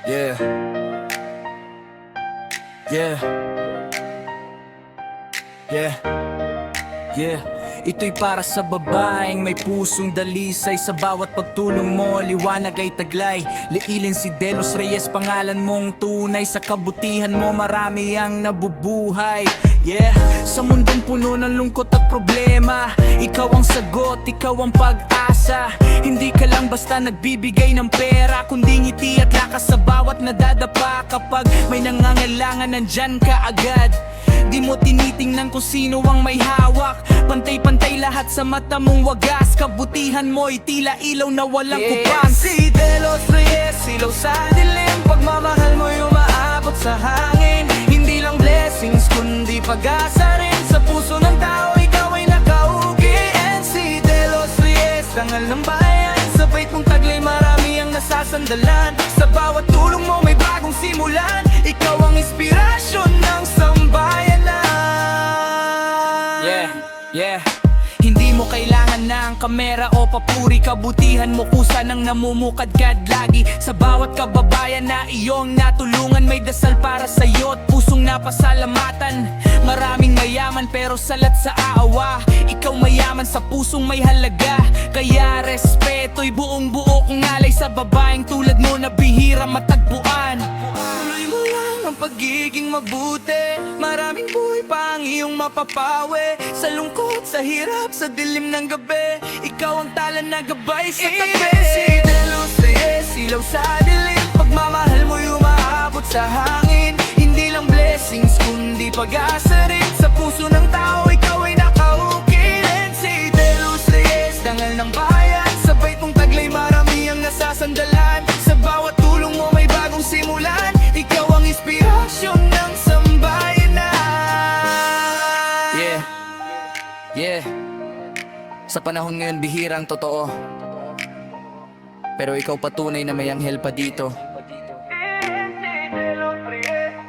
Yeah. Yeah. Yeah. Yeah. Ito'y para sa babaeng may pusong dalisay. Sa bawat pagtulong mo, liwanag ay taglay. Liilin si Delos Reyes, pangalan mong tunay. Sa kabutihan mo, marami ang nabubuhay. Yeah, sa mundong puno ng lungkot at problema, ikaw ang sagot, ikaw ang pag-asa. Hindi ka lang basta nagbibigay ng pera, kundi ngiti at lakas sa bawat nadadapa. Kapag may nangangailangan, nandyan ka agad. Di mo tinitingnan kung sino ang may hawak. Pantay-pantay lahat sa mata mong wagas. Kabutihan mo'y tila ilaw na walang kupang. Si Delos Reyes, ilaw sa dilim. Pagmamahal mo'y umaabot sa hangin. Hindi lang blessings, kundi pag-asa rin. Sa puso ng tao, ikaw ay nakaugi. And si Delos Reyes, dangal ng bayan. Sa bait mong taglay, marami ang nasasandalan. Sa bawat tulong mo, may bagong simulan. Ikaw ang inspirasyon ng sambayanan. Yeah, hindi mo kailangan ng kamera o papuri. Kabutihan mo kusa nang namumukadkad lagi. Sa bawat kababayan na iyong natulungan, may dasal para sa'yo at pusong napasalamatan. Maraming mayaman pero salat sa aawa. Ikaw mayaman sa pusong may halaga. Kaya respeto'y buong buo kong alay sa babaeng tulad mo na bihira matagpuan. Tuloy mo lang ang pagiging mabuti. Maraming buhay pa ang iyong mapapawi. Sa lungkot, sa hirap, sa dilim ng gabi, ikaw ang tala na gabay sa tabi. Si Delos Reyes, ilaw sa dilim. Pagmamahal mo'y umaabot sa hangin. Hindi lang blessings, kundi pag-asa rin. Sa puso ng tao, ikaw ay nakaukil. And si Delos Reyes, dangal ng bayan. Sa bait mong taglay, marami ang nasasandalan. Sa bawat tulong mo, may bagong simulan. Ikaw ang inspirasyon ng sambayanan. Yeah, sa panahon ngayon bihirang totoo, pero ikaw patunay na may anghel pa dito.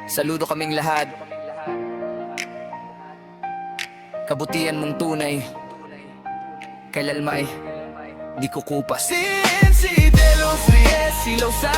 Saludo kaming lahat. Kabutihan mong tunay, kailan may di kukupas. Si Delos Reyes, ilaw sa